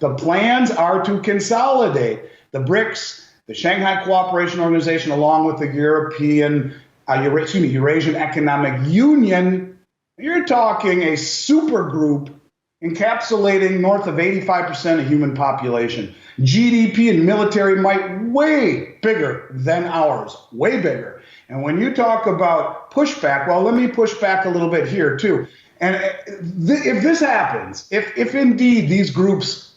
The plans are to consolidate the BRICS, the Shanghai Cooperation Organization, along with the Eurasian Economic Union. You're talking a super group encapsulating north of 85% of human population. GDP and military might way bigger than ours, way bigger. And when you talk about pushback, well, let me push back a little bit here too. And if this happens, if indeed these groups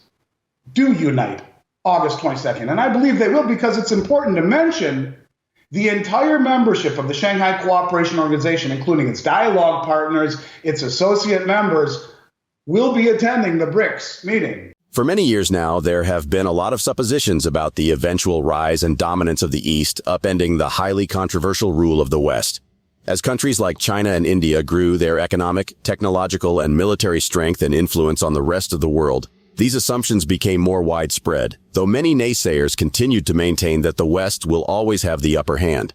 do unite August 22nd, and I believe they will, because it's important to mention the entire membership of the Shanghai Cooperation Organization, including its dialogue partners, its associate members, will be attending the BRICS meeting. For many years now, there have been a lot of suppositions about the eventual rise and dominance of the East, upending the highly controversial rule of the West. As countries like China and India grew their economic, technological, and military strength and influence on the rest of the world, these assumptions became more widespread, though many naysayers continued to maintain that the West will always have the upper hand.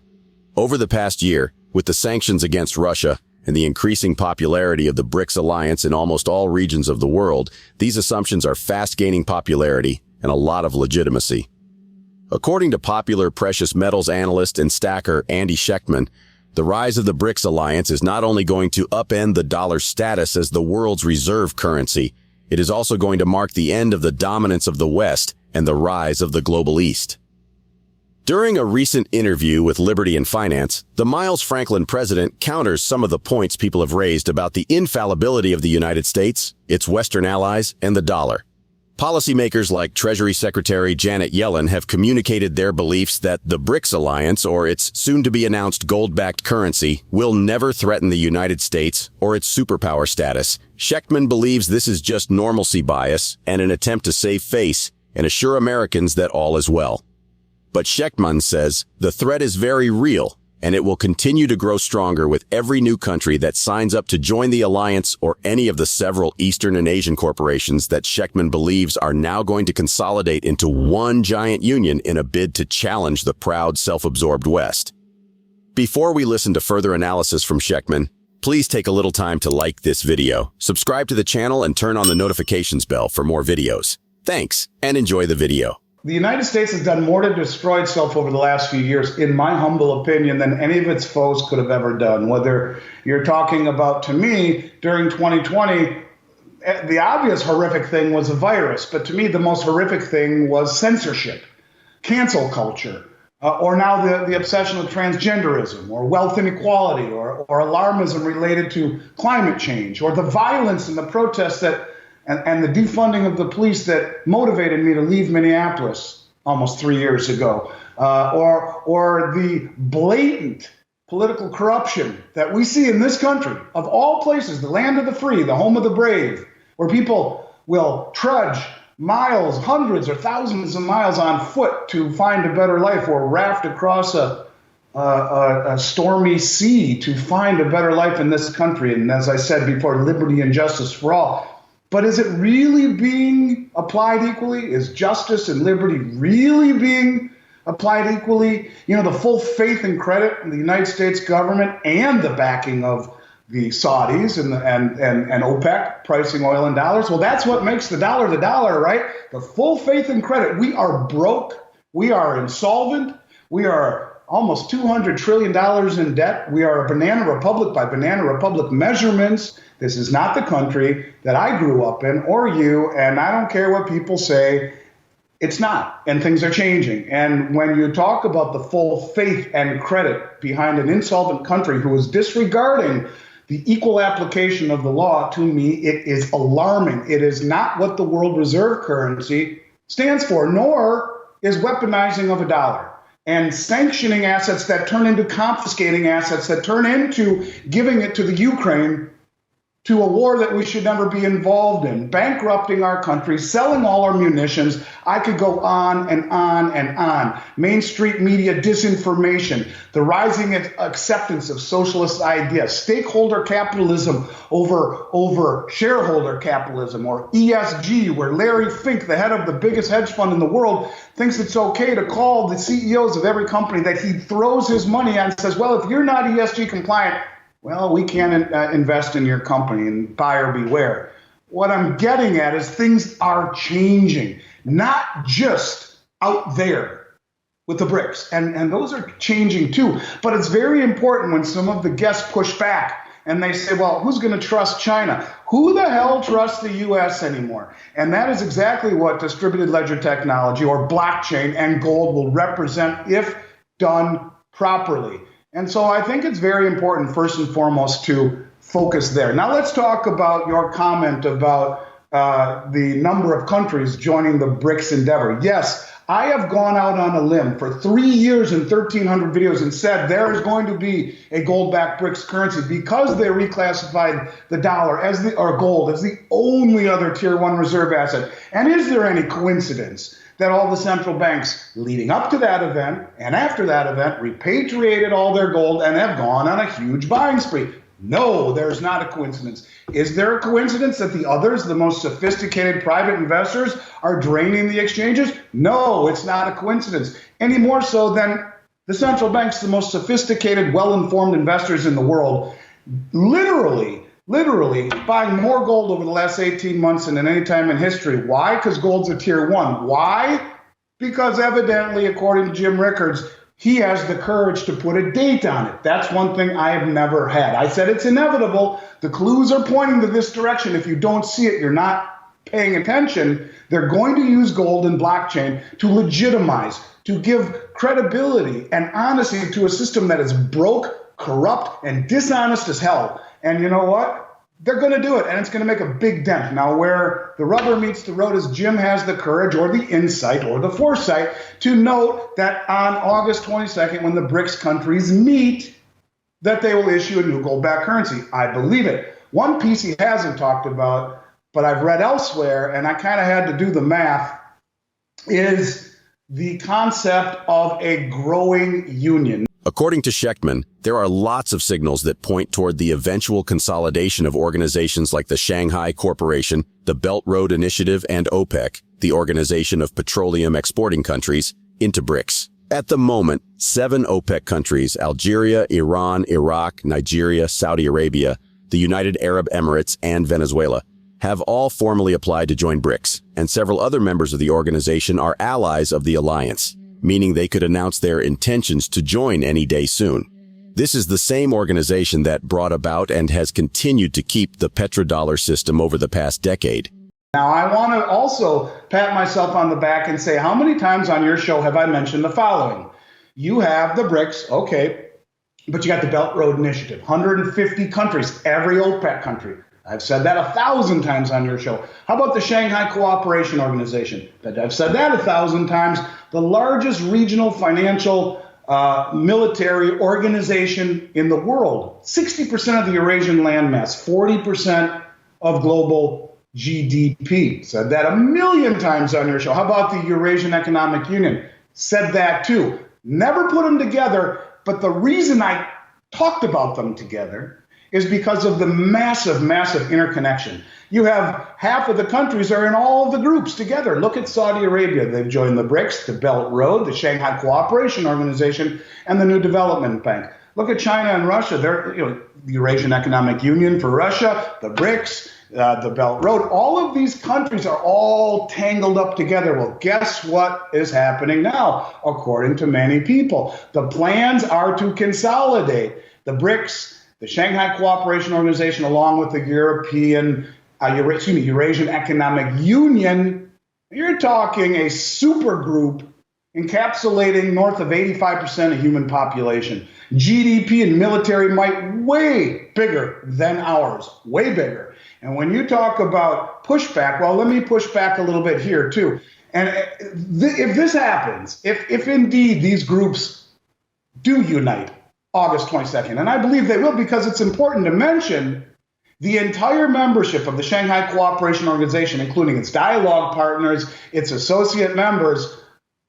Over the past year, with the sanctions against Russia and the increasing popularity of the BRICS alliance in almost all regions of the world, these assumptions are fast gaining popularity and a lot of legitimacy. According to popular precious metals analyst and stacker Andy Schectman, the rise of the BRICS alliance is not only going to upend the dollar's status as the world's reserve currency, it is also going to mark the end of the dominance of the West and the rise of the global East. During a recent interview with Liberty and Finance, the Miles Franklin president counters some of the points people have raised about the infallibility of the United States, its Western allies, and the dollar. Policymakers like Treasury Secretary Janet Yellen have communicated their beliefs that the BRICS alliance, or its soon-to-be-announced gold-backed currency, will never threaten the United States or its superpower status. Schectman believes this is just normalcy bias and an attempt to save face and assure Americans that all is well. But Schectman says the threat is very real, and it will continue to grow stronger with every new country that signs up to join the alliance or any of the several Eastern and Asian corporations that Schectman believes are now going to consolidate into one giant union in a bid to challenge the proud, self-absorbed West. Before we listen to further analysis from Schectman, please take a little time to like this video, subscribe to the channel, and turn on the notifications bell for more videos. Thanks, and enjoy the video. The United States has done more to destroy itself over the last few years, in my humble opinion, than any of its foes could have ever done. Whether you're talking about, to me, during 2020, the obvious horrific thing was a virus. But to me, the most horrific thing was censorship, cancel culture, or now the obsession with transgenderism, or wealth inequality, or alarmism related to climate change, or the violence and the protests that and the defunding of the police that motivated me to leave Minneapolis almost 3 years ago, or the blatant political corruption that we see in this country, of all places, the land of the free, the home of the brave, where people will trudge miles, hundreds or thousands of miles on foot to find a better life, or raft across a stormy sea to find a better life in this country. And as I said before, liberty and justice for all. But is it really being applied equally? Is justice and liberty really being applied equally? You know, the full faith and credit in the United States government and the backing of the Saudis and OPEC pricing oil in dollars. Well, that's what makes the dollar, right? The full faith and credit. We are broke. We are insolvent. We are almost $200 trillion in debt. We are a banana republic by banana republic measurements. This is not the country that I grew up in, or you, and I don't care what people say. It's not, and things are changing. And when you talk about the full faith and credit behind an insolvent country who is disregarding the equal application of the law, to me, it is alarming. It is not what the world reserve currency stands for, nor is weaponizing of a dollar and sanctioning assets that turn into confiscating assets that turn into giving it to the Ukraine, to a war that we should never be involved in, bankrupting our country, selling all our munitions. I could go on and on and on. Main Street media disinformation, the rising acceptance of socialist ideas, stakeholder capitalism over shareholder capitalism, or ESG, where Larry Fink, the head of the biggest hedge fund in the world, thinks it's okay to call the CEOs of every company that he throws his money at and says, well, if you're not ESG compliant, well, we can't invest in your company, and buyer beware. What I'm getting at is things are changing, not just out there with the BRICS. And those are changing too. But it's very important when some of the guests push back and they say, well, who's going to trust China? Who the hell trusts the U.S. anymore? And that is exactly what distributed ledger technology or blockchain and gold will represent if done properly. And so I think it's very important, first and foremost, to focus there. Now let's talk about your comment about the number of countries joining the BRICS endeavor. Yes, I have gone out on a limb for 3 years and 1,300 videos and said there is going to be a gold-backed BRICS currency because they reclassified the dollar or gold as the only other tier 1 reserve asset. And is there any coincidence that all the central banks leading up to that event and after that event repatriated all their gold and have gone on a huge buying spree? No, there's not a coincidence. Is there a coincidence that the others, the most sophisticated private investors, are draining the exchanges? No, it's not a coincidence. Any more so than the central banks, the most sophisticated, well-informed investors in the world, literally buying more gold over the last 18 months than at any time in history. Why? Because gold's a tier 1. Why? Because evidently, according to Jim Rickards, he has the courage to put a date on it. That's one thing I have never had. I said it's inevitable. The clues are pointing to this direction. If you don't see it, you're not paying attention. They're going to use gold and blockchain to legitimize, to give credibility and honesty to a system that is broke, corrupt, and dishonest as hell. And you know what? They're going to do it, and it's going to make a big dent. Now, where the rubber meets the road is Jim has the courage or the insight or the foresight to note that on August 22nd, when the BRICS countries meet, that they will issue a new gold-backed currency. I believe it. One piece he hasn't talked about, but I've read elsewhere, and I kind of had to do the math, is the concept of a growing union. According to Schectman, there are lots of signals that point toward the eventual consolidation of organizations like the Shanghai Corporation, the Belt Road Initiative, and OPEC, the Organization of Petroleum Exporting Countries, into BRICS. At the moment, 7 OPEC countries, Algeria, Iran, Iraq, Nigeria, Saudi Arabia, the United Arab Emirates, and Venezuela, have all formally applied to join BRICS, and several other members of the organization are allies of the alliance, meaning they could announce their intentions to join any day soon. This is the same organization that brought about and has continued to keep the petrodollar system over the past decade. Now, I want to also pat myself on the back and say, how many times on your show have I mentioned the following? You have the BRICS, okay, but you got the Belt Road Initiative, 150 countries, every OPEC country. I've said that 1,000 times on your show. How about the Shanghai Cooperation Organization? I've said that 1,000 times. The largest regional financial military organization in the world. 60% of the Eurasian landmass, 40% of global GDP. Said that 1,000,000 times on your show. How about the Eurasian Economic Union? Said that too. Never put them together, but the reason I talked about them together is because of the massive interconnection. You have half of the countries are in all of the groups together. Look at Saudi Arabia. They've joined the BRICS, the Belt Road, the Shanghai Cooperation Organization, and the New Development Bank. Look at China and Russia. They're, the Eurasian Economic Union for Russia, the BRICS, the Belt Road. All of these countries are all tangled up together. Well, guess what is happening now, according to many people? The plans are to consolidate the BRICS, the Shanghai Cooperation Organization, along with the Eurasian Economic Union. You're talking a super group encapsulating north of 85% of human population. GDP and military might way bigger than ours, way bigger. And when you talk about pushback, well, let me push back a little bit here too. And if this happens, if indeed these groups do unite August 22nd, and I believe they will, because it's important to mention the entire membership of the Shanghai Cooperation Organization, including its dialogue partners, its associate members,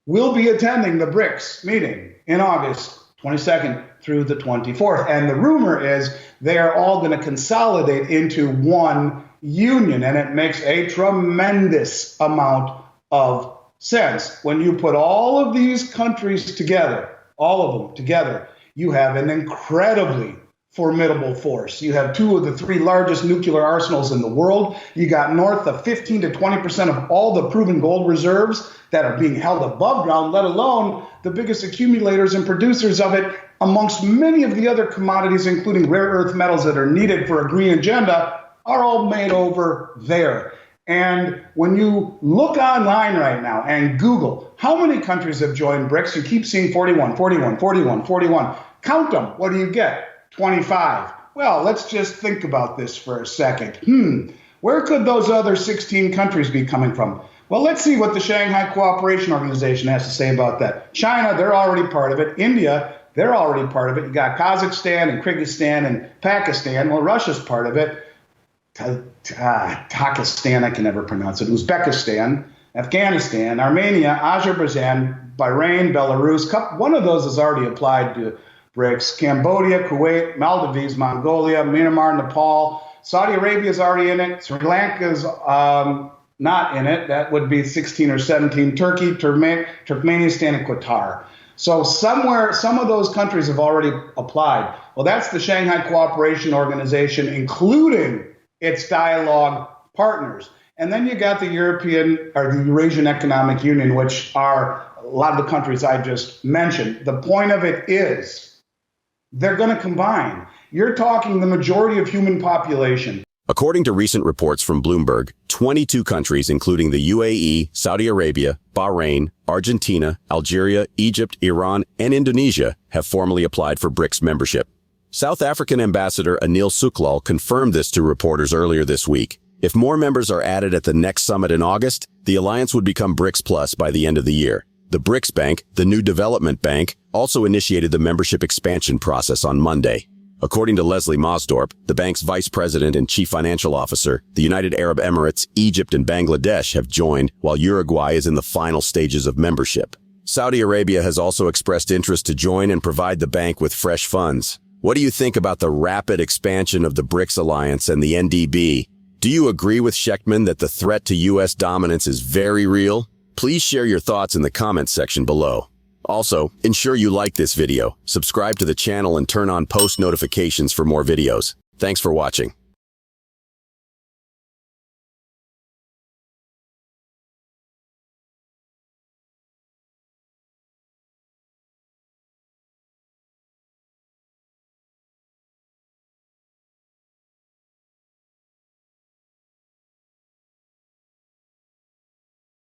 will be attending the BRICS meeting in August 22nd through the 24th. And the rumor is they are all going to consolidate into one union, and it makes a tremendous amount of sense. When you put all of these countries together, all of them together, you have an incredibly formidable force. You have two of the three largest nuclear arsenals in the world. You got north of 15 to 20% of all the proven gold reserves that are being held above ground, let alone the biggest accumulators and producers of it amongst many of the other commodities, including rare earth metals that are needed for a green agenda, are all made over there. And when you look online right now and Google how many countries have joined BRICS, you keep seeing 41, 41, 41, 41. Count them. What do you get? 25. Well, let's just think about this for a second. Where could those other 16 countries be coming from? Well, let's see what the Shanghai Cooperation Organization has to say about that. China, they're already part of it. India, they're already part of it. You got Kazakhstan and Kyrgyzstan and Pakistan. Well, Russia's part of it. Pakistan, I can never pronounce it. Uzbekistan, Afghanistan, Armenia, Azerbaijan, Bahrain, Belarus. One of those has already applied to BRICS. Cambodia, Kuwait, Maldives, Mongolia, Myanmar, Nepal. Saudi Arabia is already in it. Sri Lanka is not in it. That would be 16 or 17. Turkey, Turkmenistan, and Qatar. So somewhere, some of those countries have already applied. Well, that's the Shanghai Cooperation Organization, including its dialogue partners. And then you got the European or the Eurasian Economic Union, which are a lot of the countries I just mentioned. The point of it is they're going to combine. You're talking the majority of human population. According to recent reports from Bloomberg, 22 countries, including the UAE, Saudi Arabia, Bahrain, Argentina, Algeria, Egypt, Iran, and Indonesia, have formally applied for BRICS membership. South African Ambassador Anil Suklal confirmed this to reporters earlier this week. If more members are added at the next summit in August, the alliance would become BRICS Plus by the end of the year. The BRICS Bank, the new development bank, also initiated the membership expansion process on Monday. According to Leslie Mosdorp, the bank's vice president and chief financial officer, the United Arab Emirates, Egypt, and Bangladesh have joined, while Uruguay is in the final stages of membership. Saudi Arabia has also expressed interest to join and provide the bank with fresh funds. What do you think about the rapid expansion of the BRICS alliance and the NDB? Do you agree with Schectman that the threat to U.S. dominance is very real? Please share your thoughts in the comments section below. Also, ensure you like this video, subscribe to the channel, and turn on post notifications for more videos. Thanks for watching.